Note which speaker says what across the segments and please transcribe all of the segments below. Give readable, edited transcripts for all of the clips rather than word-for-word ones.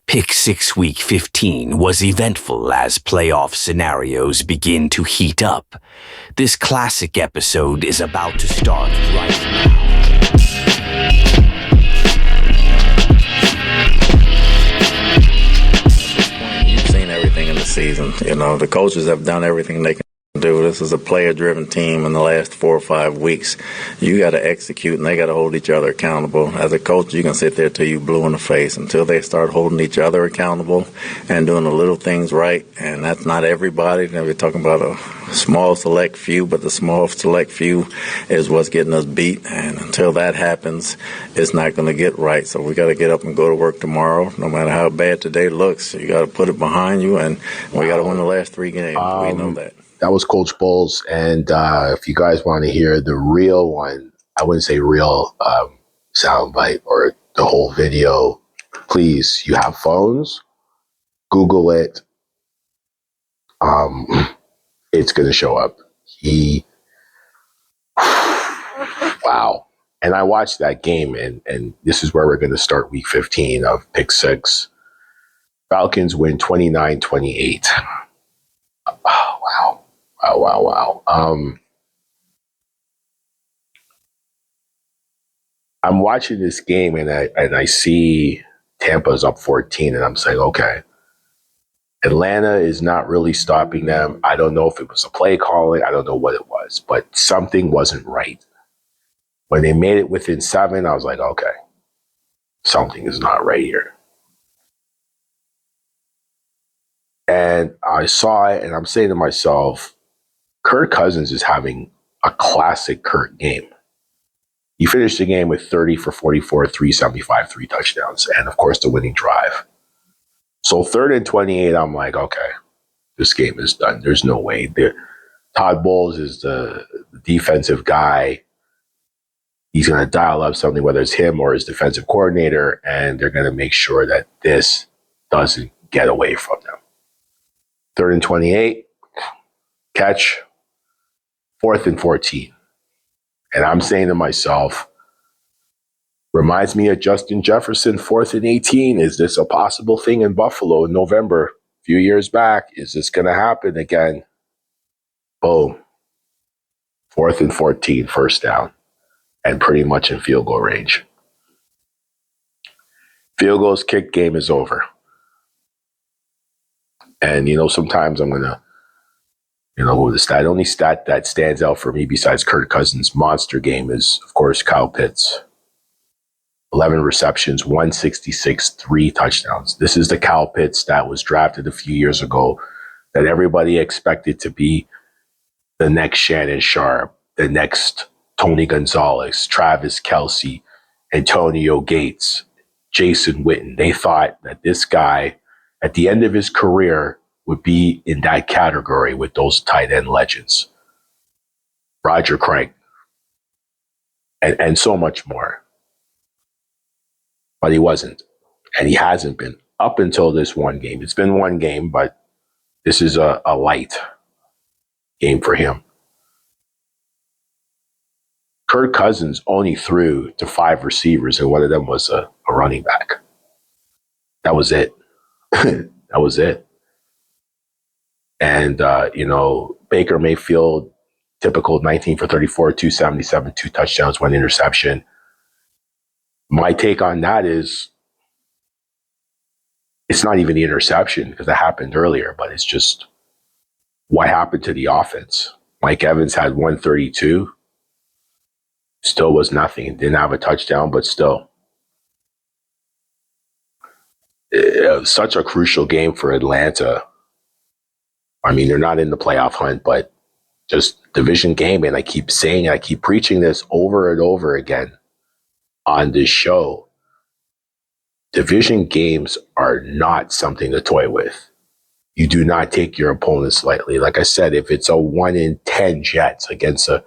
Speaker 1: Pick 6 Week 15 was eventful as playoff scenarios begin to heat up. This classic episode is about to start right now.
Speaker 2: You've seen everything in the season. You know, the coaches have done everything they can do. This is a player-driven team in the last 4 or 5 weeks. You got to execute, and they got to hold each other accountable. As a coach, you can sit there till you blue in the face until they start holding each other accountable and doing the little things right. And that's not everybody. Now we're talking about a small select few, but the small select few is what's getting us beat. And until that happens, it's not going to get right. So we got to get up and go to work tomorrow. No matter how bad today looks, you got to put it behind you, and we got to win the last 3 games. We know that.
Speaker 3: That was Coach Bowles, and if you guys want to hear the real one, I wouldn't say real soundbite or the whole video, please, you have phones, Google it. It's going to show up. Wow. And I watched that game, and this is where we're going to start week 15 of Pick 6. Falcons win 29-28. Oh, wow. Wow. I'm watching this game and I see Tampa's up 14, and I'm saying, okay, Atlanta is not really stopping them. I don't know if it was a play calling. I don't know what it was, but something wasn't right. When they made it within 7, I was like, okay, something is not right here. And I saw it, and I'm saying to myself, Kirk Cousins is having a classic Kirk game. He finished the game with 30 for 44, 375, 3 touchdowns, and of course the winning drive. So 3rd and 28, I'm like, okay, this game is done. There's no way. Todd Bowles is the defensive guy. He's going to dial up something, whether it's him or his defensive coordinator, and they're going to make sure that this doesn't get away from them. 3rd and 28, catch. 4th and 14. And I'm saying to myself, reminds me of Justin Jefferson, 4th and 18. Is this a possible thing in Buffalo in November? A few years back, is this going to happen again? Boom. 4th and 14, first down, and pretty much in field goal range. Field goals kick, game is over. And, sometimes I'm going to, the only stat that stands out for me besides Kirk Cousins' monster game is, of course, Kyle Pitts. 11 receptions, 166, 3 touchdowns. This is the Kyle Pitts that was drafted a few years ago that everybody expected to be the next Shannon Sharp, the next Tony Gonzalez, Travis Kelce, Antonio Gates, Jason Witten. They thought that this guy, at the end of his career, would be in that category with those tight end legends. Roger Craig. And so much more. But he wasn't. And he hasn't been up until this one game. It's been one game, but this is a light game for him. Kirk Cousins only threw to 5 receivers, and one of them was a running back. That was it. That was it. And, Baker Mayfield, typical 19 for 34, 277, 2 touchdowns, 1 interception. My take on that is it's not even the interception because that happened earlier, but it's just what happened to the offense. Mike Evans had 132. Still was nothing. Didn't have a touchdown, but still. It was such a crucial game for Atlanta. I mean, they're not in the playoff hunt, but just division game. And I keep saying it, I keep preaching this over and over again on this show. Division games are not something to toy with. You do not take your opponents lightly. Like I said, if it's a 1 in 10 Jets against a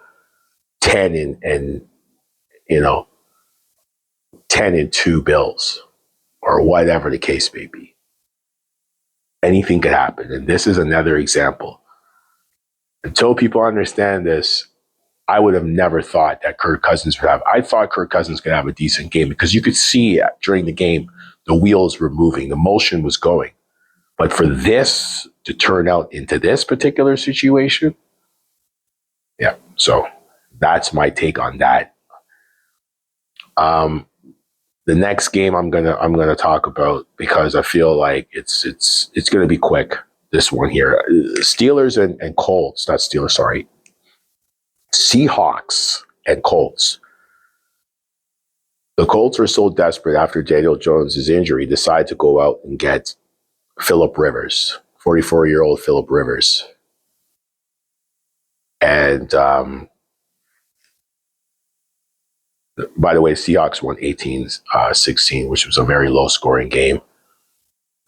Speaker 3: 10 and 10 and 2 Bills, or whatever the case may be. Anything could happen. And this is another example. Until people understand this, I would have never thought that Kirk Cousins would have. I thought Kirk Cousins could have a decent game because you could see during the game The wheels were moving. The motion was going. But for this to turn out into this particular situation, yeah. So that's my take on that. The next game I'm gonna talk about, because I feel like it's gonna be quick. This one here, Steelers and Colts, not Steelers, sorry, Seahawks and Colts. The Colts were so desperate after Daniel Jones' injury, decided to go out and get Phillip Rivers, 44-year-old Phillip Rivers. And by the way, Seahawks won 18-16, which was a very low-scoring game.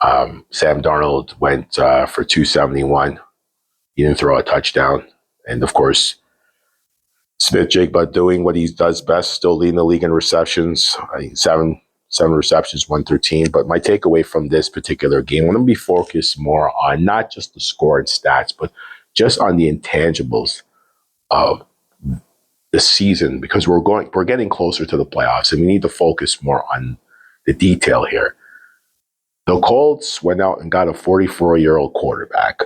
Speaker 3: Sam Darnold went for 271. He didn't throw a touchdown. And, of course, Smith-Jigba doing what he does best, still leading the league in receptions. I mean, seven receptions, 113. But my takeaway from this particular game, I'm going to be focused more on not just the score and stats, but just on the intangibles of the season, because we're getting closer to the playoffs, and we need to focus more on the detail here. The Colts went out and got a 44-year-old quarterback.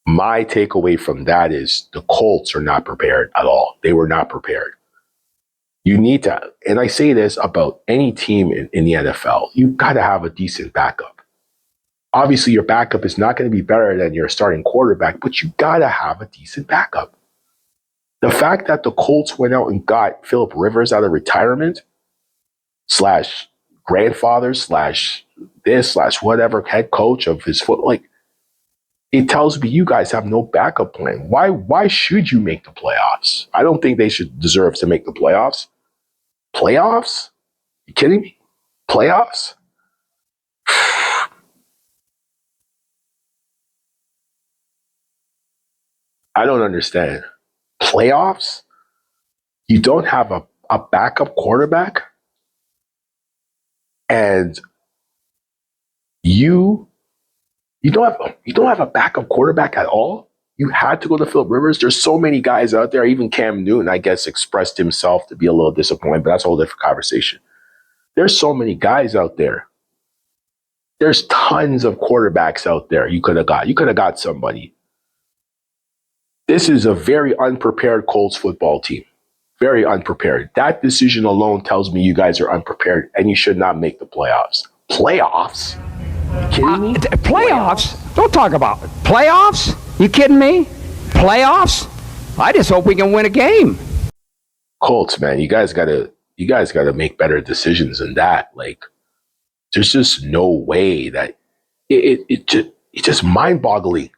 Speaker 3: My takeaway from that is the Colts are not prepared at all. They were not prepared. You need to, and I say this about any team in the NFL, you've got to have a decent backup. Obviously, your backup is not going to be better than your starting quarterback, but you got to have a decent backup. The fact that the Colts went out and got Phillip Rivers out of retirement, / grandfather, / this, / whatever, head coach of his foot, like, it tells me you guys have no backup plan. Why should you make the playoffs? I don't think they should deserve to make the playoffs. Playoffs? You kidding me? Playoffs? I don't understand. Playoffs? You don't have a backup quarterback? And you don't have a backup quarterback at all? You had to go to Phillip Rivers? There's so many guys out there. Even Cam Newton, I guess, expressed himself to be a little disappointed, but that's a whole different conversation. There's so many guys out there. There's tons of quarterbacks out there you could have got. You could have got somebody. This is a very unprepared Colts football team. Very unprepared. That decision alone tells me you guys are unprepared and you should not make the playoffs. Playoffs? You kidding me?
Speaker 4: Playoffs? Don't talk about it. Playoffs? You kidding me? Playoffs? I just hope we can win a game.
Speaker 3: Colts, man, you guys gotta make better decisions than that. Like, there's just no way that it's just mind-boggling.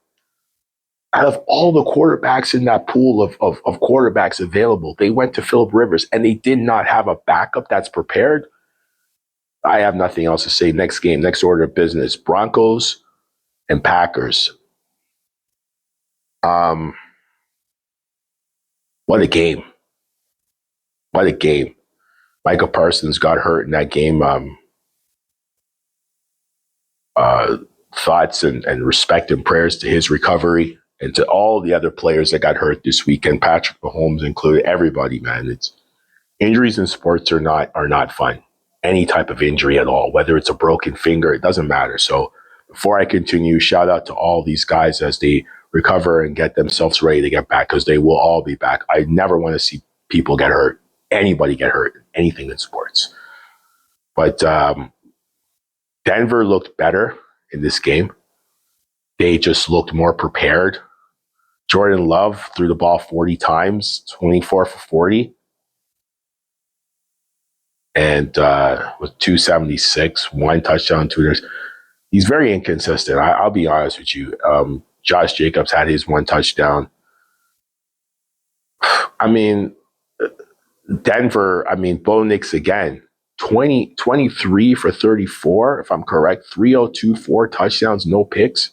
Speaker 3: Out of all the quarterbacks in that pool of quarterbacks available, they went to Phillip Rivers and they did not have a backup that's prepared. I have nothing else to say. Next game, next order of business, Broncos and Packers. What a game. What a game. Micah Parsons got hurt in that game. Thoughts and respect and prayers to his recovery, and to all the other players that got hurt this weekend, Patrick Mahomes included. Everybody, man. It's injuries in sports are not fun. Any type of injury at all, whether it's a broken finger, it doesn't matter. So before I continue, shout out to all these guys as they recover and get themselves ready to get back, because they will all be back. I never want to see people get hurt, anybody get hurt, anything in sports. But Denver looked better in this game. They just looked more prepared. Jordan Love threw the ball 40 times, 24 for 40. And with 276, 1 touchdown, 2 yards. He's very inconsistent. I'll be honest with you. Josh Jacobs had his 1 touchdown. I mean, Denver, Bo Nix again. 23 for 34, if I'm correct. 302, 4 touchdowns, no picks.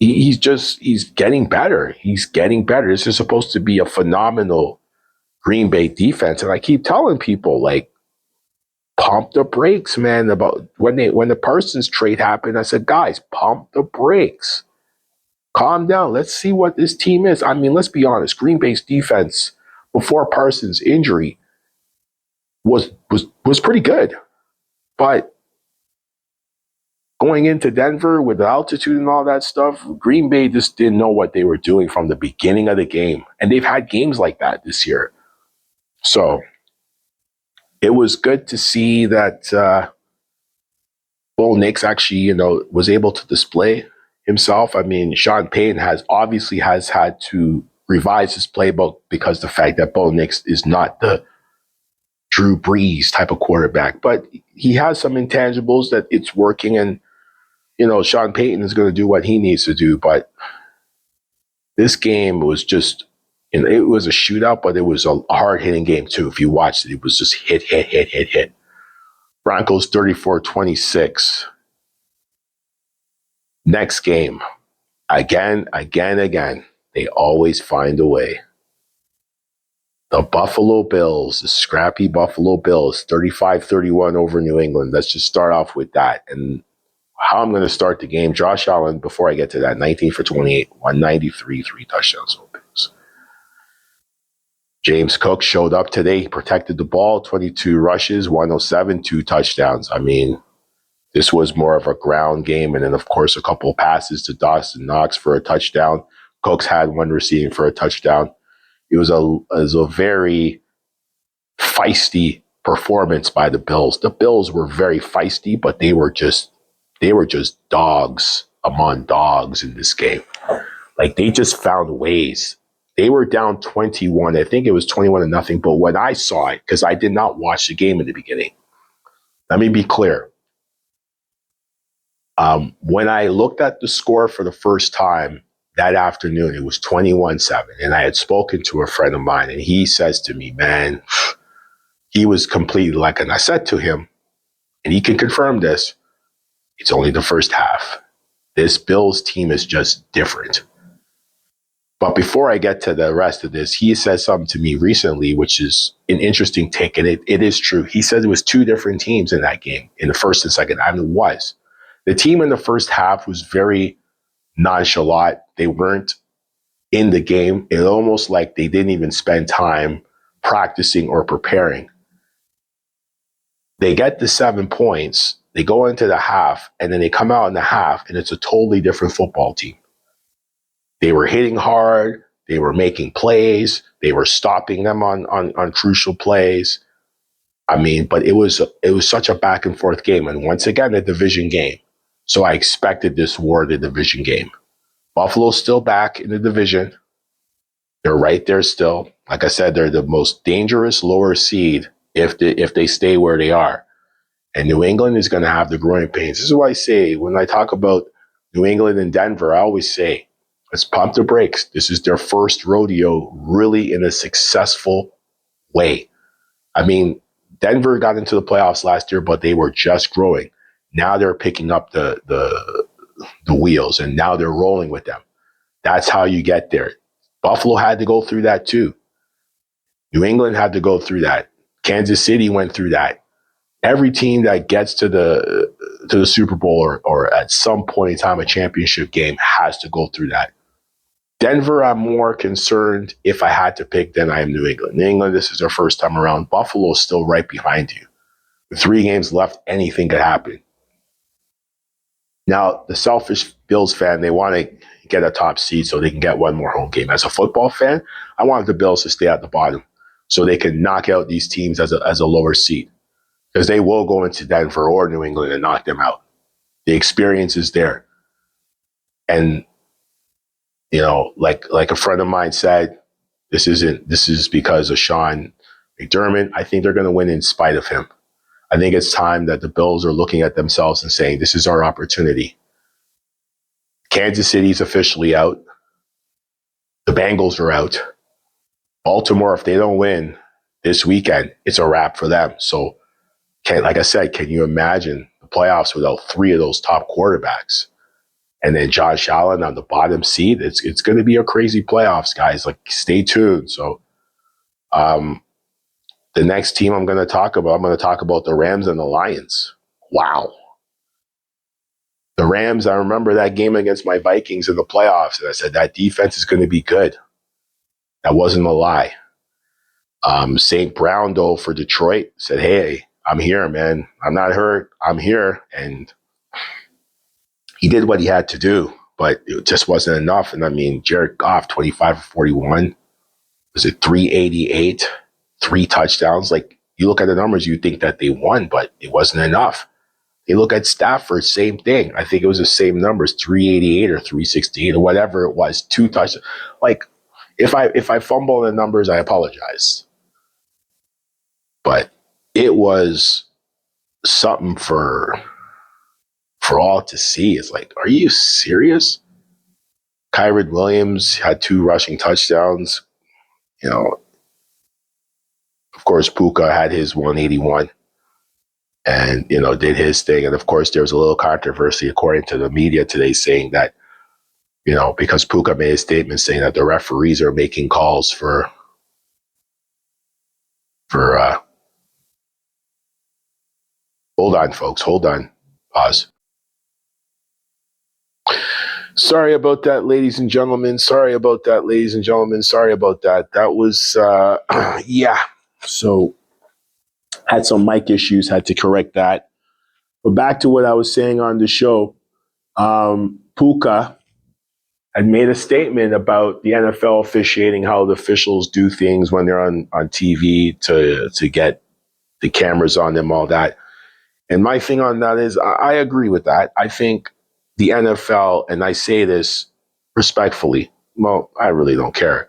Speaker 3: He's getting better. He's getting better. This is supposed to be a phenomenal Green Bay defense. And I keep telling people, like, pump the brakes, man. About when the Parsons trade happened, I said, guys, pump the brakes. Calm down. Let's see what this team is. Let's be honest. Green Bay's defense before Parsons' injury was pretty good. But going into Denver with the altitude and all that stuff, Green Bay just didn't know what they were doing from the beginning of the game. And they've had games like that this year. So it was good to see that Bo Nix actually, was able to display himself. I mean, Sean Payton has had to revise his playbook because the fact that Bo Nix is not the Drew Brees type of quarterback, but he has some intangibles that it's working, and Sean Payton is going to do what he needs to do. But this game was just, it was a shootout, but it was a hard hitting game too. If you watched it, it was just hit, hit, hit, hit, hit. Broncos 34-26. Next game, again, they always find a way. The Buffalo Bills, the scrappy Buffalo Bills, 35-31 over New England. Let's just start off with that. And how I'm going to start the game, Josh Allen, before I get to that, 19 for 28, 193, 3 touchdowns. James Cook showed up today. He protected the ball, 22 rushes, 107, 2 touchdowns. I mean, this was more of a ground game. And then, of course, a couple of passes to Dawson Knox for a touchdown. Cooks had one receiving for a touchdown. It was a very feisty performance by the Bills. The Bills were very feisty, but they were just dogs among dogs in this game. Like, they just found ways. They were down 21. I think it was 21-0. But when I saw it, because I did not watch the game in the beginning, let me be clear. When I looked at the score for the first time that afternoon, it was 21-7. And I had spoken to a friend of mine, and he says to me, man, he was completely like, and I said to him, and he can confirm this, it's only the first half. This Bills team is just different. But before I get to the rest of this, he said something to me recently, which is an interesting take, and it is true. He said it was 2 different teams in that game, in the first and second. And it was. The team in the first half was very nonchalant. They weren't in the game. It almost like they didn't even spend time practicing or preparing. They get the 7 points, they go into the half, and then they come out in the half, and it's a totally different football team. They were hitting hard. They were making plays. They were stopping them on crucial plays. I mean, but it was such a back and forth game. And once again, a division game. So I expected this war, the division game. Buffalo's still back in the division. They're right there still. Like I said, they're the most dangerous lower seed if they stay where they are. And New England is going to have the growing pains. This is what I say when I talk about New England and Denver. I always say, let's pump the brakes. This is their first rodeo really in a successful way. I mean, Denver got into the playoffs last year, but they were just growing. Now they're picking up the wheels, and now they're rolling with them. That's how you get there. Buffalo had to go through that too. New England had to go through that. Kansas City went through that. Every team that gets to the Super Bowl or at some point in time a championship game has to go through that. Denver, I'm more concerned if I had to pick than I am New England. New England, this is their first time around. Buffalo is still right behind you. With 3 games left, anything could happen. Now, the selfish Bills fan, they want to get a top seed so they can get one more home game. As a football fan, I want the Bills to stay at the bottom so they can knock out these teams as a lower seed, because they will go into Denver or New England and knock them out. The experience is there. And, like a friend of mine said, this is because of Sean McDermott. I think they're going to win in spite of him. I think it's time that the Bills are looking at themselves and saying, this is our opportunity. Kansas City's officially out. The Bengals are out. Baltimore, if they don't win this weekend, it's a wrap for them. So, like I said, can you imagine the playoffs without 3 of those top quarterbacks? And then Josh Allen on the bottom seed. It's going to be a crazy playoffs, guys. Like, stay tuned. So, the next team I'm going to talk about the Rams and the Lions. Wow. The Rams, I remember that game against my Vikings in the playoffs, and I said that defense is going to be good. That wasn't a lie. St. Brown, though, for Detroit, said, hey, I'm here, man. I'm not hurt. I'm here. And he did what he had to do, but it just wasn't enough. And I mean, Jared Goff, 25 for 41. Was it 388? 3 touchdowns? Like, you look at the numbers, you think that they won, but it wasn't enough. You look at Stafford, same thing. I think it was the same numbers, 388 or 368 or whatever it was, 2 touchdowns. Like, if I fumble the numbers, I apologize. But it was something for all to see. It's like, are you serious? Kyron Williams had 2 rushing touchdowns. You know, of course, Puka had his 181 and, you know, did his thing. And of course, there was a little controversy, according to the media today, saying that, you know, because Puka made a statement saying that the referees are making calls for hold on, folks. Hold on. Pause. Sorry about that, ladies and gentlemen. Sorry about that, ladies and gentlemen. Sorry about that. That was, yeah. So, had some mic issues, had to correct that. But back to what I was saying on the show. Puka had made a statement about the NFL officiating, how the officials do things when they're on TV to get the cameras on them, all that. And my thing on that is I agree with that. I think the NFL, and I say this respectfully, well, I really don't care,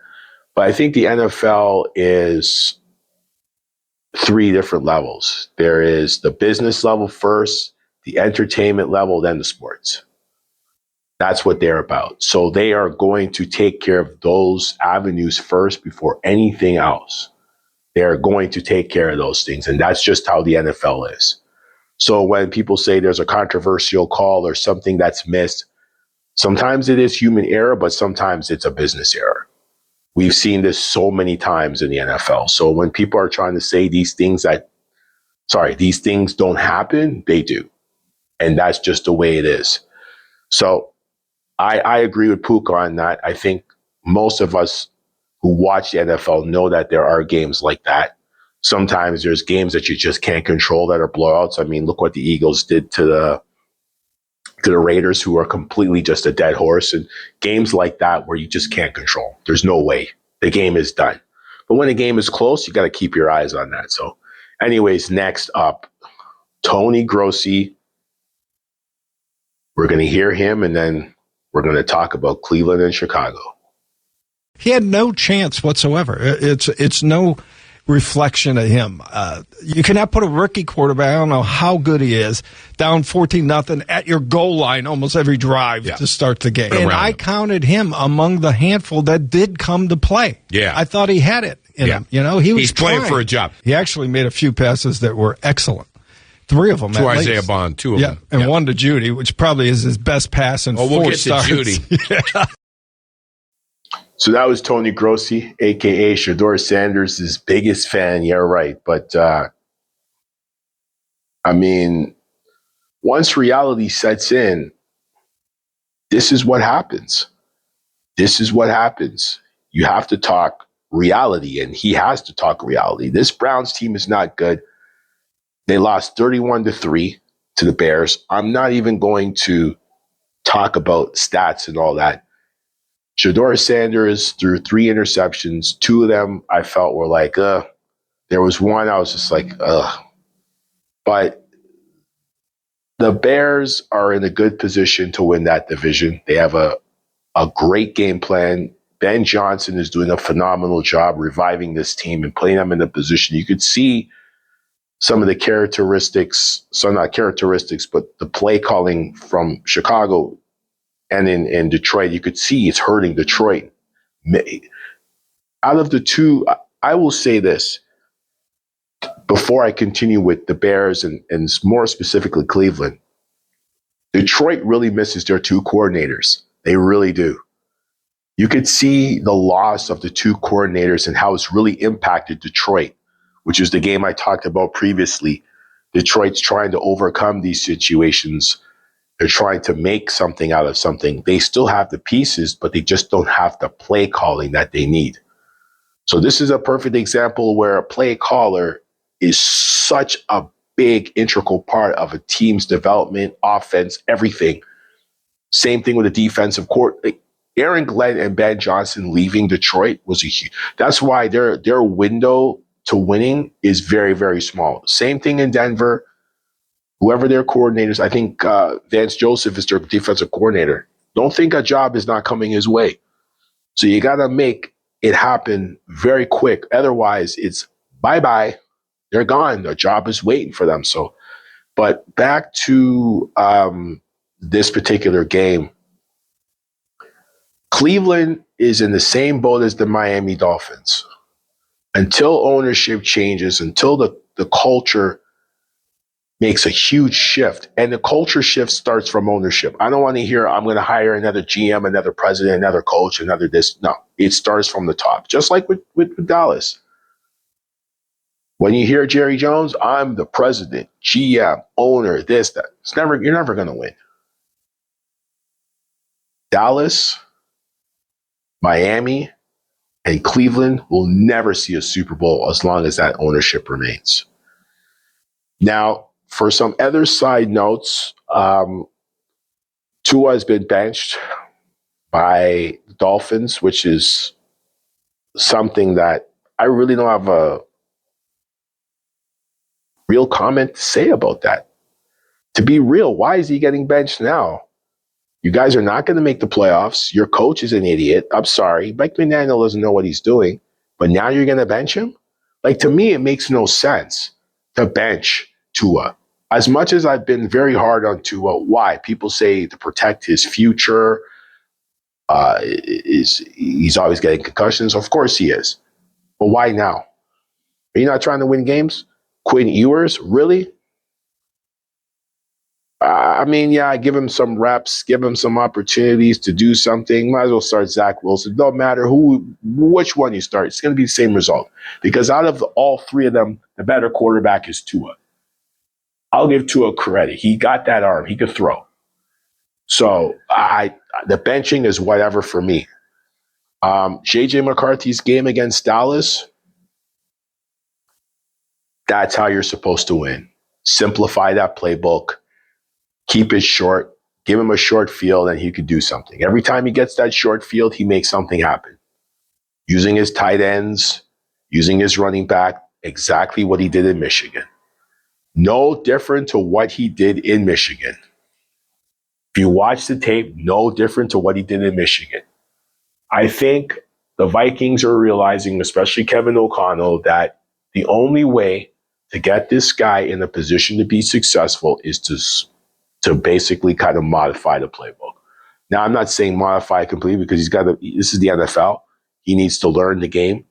Speaker 3: but I think the NFL is 3 different levels. There is the business level first, the entertainment level, then the sports. That's what they're about. So they are going to take care of those avenues first before anything else. They're going to take care of those things. And that's just how the NFL is. So when people say there's a controversial call or something that's missed, sometimes it is human error, but sometimes it's a business error. We've seen this so many times in the NFL. So when people are trying to say these things don't happen, they do. And that's just the way it is. So I agree with Puka on that. I think most of us who watch the NFL know that there are games like that. Sometimes there's games that you just can't control that are blowouts. I mean, look what the Eagles did to the Raiders, who are completely just a dead horse, and games like that where you just can't control. There's no way. The game is done. But when a game is close, you got to keep your eyes on that. So anyways, next up, Tony Grossi. We're going to hear him, and then we're going to talk about Cleveland and Chicago.
Speaker 5: He had no chance whatsoever. It's no reflection of him. You cannot put a rookie quarterback, I don't know how good he is, down 14-0 at your goal line almost every drive to start the game. And I counted him among the handful that did come to play.
Speaker 6: Yeah.
Speaker 5: I thought he had it in him. You know, he's
Speaker 6: playing for a job.
Speaker 5: He actually made a few passes that were excellent. 3 of them.
Speaker 6: To Isaiah Bond, 2 of them.
Speaker 5: And 1 to Judy, which probably is his best pass in 4
Speaker 6: we'll
Speaker 5: starts.
Speaker 6: get to Judy.
Speaker 3: So that was Tony Grossi, a.k.a. Shedeur Sanders' biggest fan. Yeah, right. But, I mean, once reality sets in, this is what happens. This is what happens. You have to talk reality, and he has to talk reality. This Browns team is not good. They lost 31-3 to the Bears. I'm not even going to talk about stats and all that. Shedeur Sanders threw 3 interceptions. 2 of them I felt were like, There was one I was just like, But the Bears are in a good position to win that division. They have a great game plan. Ben Johnson is doing a phenomenal job reviving this team and putting them in a position. You could see some of the characteristics, so not characteristics, but the play calling from Chicago and in Detroit, you could see it's hurting Detroit. Out of the 2, I will say this before I continue with the Bears and more specifically Cleveland. Detroit really misses their 2 coordinators. They really do. You could see the loss of the 2 coordinators and how it's really impacted Detroit, which is the game I talked about previously. Detroit's trying to overcome these situations. They're trying to make something out of something. They still have the pieces, but they just don't have the play calling that they need. So this is a perfect example where a play caller is such a big integral part of a team's development, offense, everything. Same thing with the defensive court. Aaron Glenn and Ben Johnson leaving Detroit was a huge. That's why their window to winning is very, very small. Same thing in Denver. Whoever their coordinators, I think Vance Joseph is their defensive coordinator. Don't think a job is not coming his way. So you got to make it happen very quick. Otherwise, it's bye-bye. They're gone. The job is waiting for them. So, but back to this particular game, Cleveland is in the same boat as the Miami Dolphins. Until ownership changes, until the culture makes a huge shift, and the culture shift starts from ownership. I don't want to hear, I'm going to hire another GM, another president, another coach, another this. No, it starts from the top, just like with Dallas. When you hear Jerry Jones, I'm the president, GM, owner, this, that. You're never going to win. Dallas, Miami, and Cleveland will never see a Super Bowl as long as that ownership remains. Now, for some other side notes, Tua has been benched by the Dolphins, which is something that I really don't have a real comment to say about that. To be real, why is he getting benched now? You guys are not going to make the playoffs. Your coach is an idiot. I'm sorry. Mike McDaniel doesn't know what he's doing, but now you're going to bench him? Like, to me, it makes no sense to bench Tua. As much as I've been very hard on Tua, why? People say to protect his future. He's always getting concussions. Of course he is. But why now? Are you not trying to win games? Quinn Ewers? Really? I mean, yeah, give him some reps, give him some opportunities to do something. Might as well start Zach Wilson. Don't matter which one you start. It's going to be the same result. Because out of all three of them, the better quarterback is Tua. I'll give Tua credit. He got that arm. He could throw. So the benching is whatever for me. J.J. McCarthy's game against Dallas, that's how you're supposed to win. Simplify that playbook. Keep it short. Give him a short field and he could do something. Every time he gets that short field, he makes something happen. Using his tight ends, using his running back, exactly what he did in Michigan. No different to what he did in Michigan. If you watch the tape, no different to what he did in Michigan. I think the Vikings are realizing, especially Kevin O'Connell, that the only way to get this guy in a position to be successful is to basically kind of modify the playbook. Now, I'm not saying modify completely because this is the NFL. He needs to learn the game.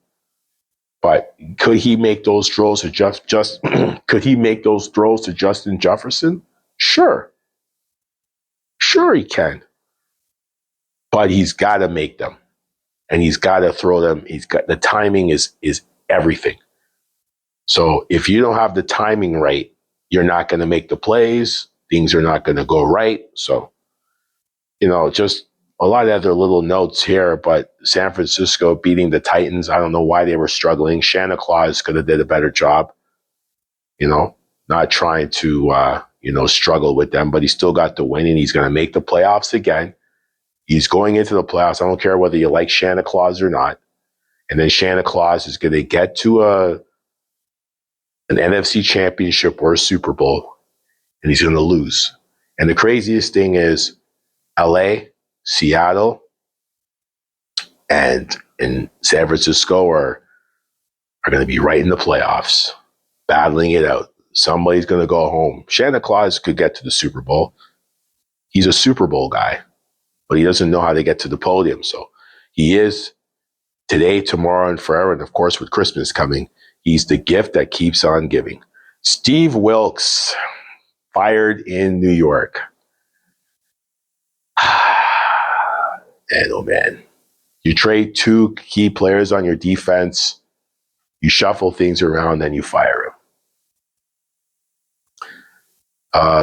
Speaker 3: But could he make those throws to could he make those throws to Justin Jefferson? Sure. Sure he can. But he's got to make them. And he's got to throw them. The timing is everything. So if you don't have the timing right, you're not going to make the plays. Things are not going to go right. So, just a lot of other little notes here, but San Francisco beating the Titans, I don't know why they were struggling. Santa Claus could have did a better job, not trying to, struggle with them, but he still got the win and he's going to make the playoffs again. He's going into the playoffs. I don't care whether you like Santa Claus or not. And then Santa Claus is going to get to an NFC championship or a Super Bowl, and he's going to lose. And the craziest thing is LA, Seattle, and in San Francisco are going to be right in the playoffs, battling it out. Somebody's going to go home. Santa Claus could get to the Super Bowl. He's a Super Bowl guy, but he doesn't know how to get to the podium. So he is today, tomorrow, and forever. And of course, with Christmas coming, he's the gift that keeps on giving. Steve Wilkes, fired in New York. And oh man, you trade two key players on your defense, you shuffle things around, then you fire him.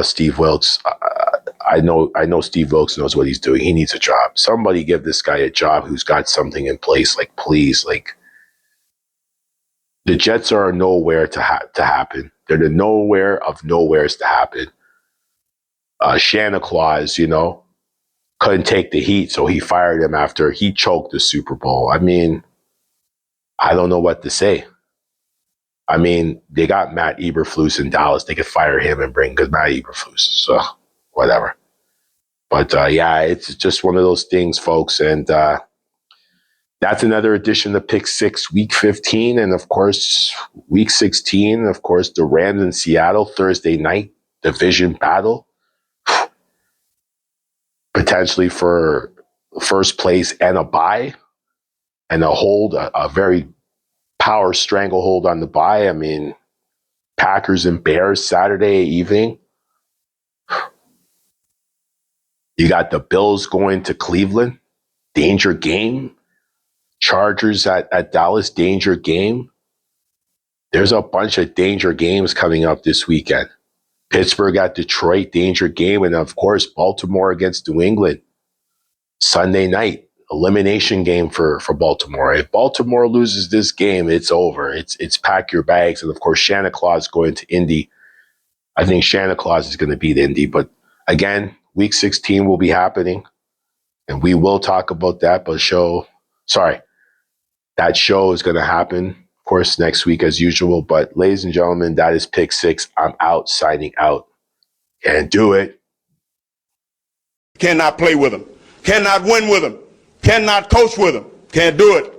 Speaker 3: Steve Wilkes, I know Steve Wilkes knows what he's doing. He needs a job. Somebody give this guy a job who's got something in place. Like, please, The Jets are nowhere to happen. They're the nowhere of nowheres to happen. Santa Claus, couldn't take the heat, so he fired him after he choked the Super Bowl. I mean, I don't know what to say. I mean, they got Matt Eberflus in Dallas. They could fire him and bring good Matt Eberflus. So, whatever. But, yeah, it's just one of those things, folks. And that's another edition of Pick 6, Week 15. And, of course, Week 16, of course, the Rams in Seattle, Thursday night, division battle. Potentially for first place and a bye and a very power stranglehold on the bye. I mean, Packers and Bears Saturday evening. You got the Bills going to Cleveland, danger game. Chargers at Dallas, danger game. There's a bunch of danger games coming up this weekend. Pittsburgh at Detroit, danger game. And of course, Baltimore against New England. Sunday night, elimination game for Baltimore. If Baltimore loses this game, it's over. It's pack your bags. And of course, Santa Claus going to Indy. I think Santa Claus is going to beat Indy. But again, Week 16 will be happening. And we will talk about that. But that show is going to happen, of course, next week as usual. But ladies and gentlemen, that is Pick 6. I'm out, signing out. Can't do it.
Speaker 7: Cannot play with them. Cannot win with them. Cannot coach with them. Can't do it.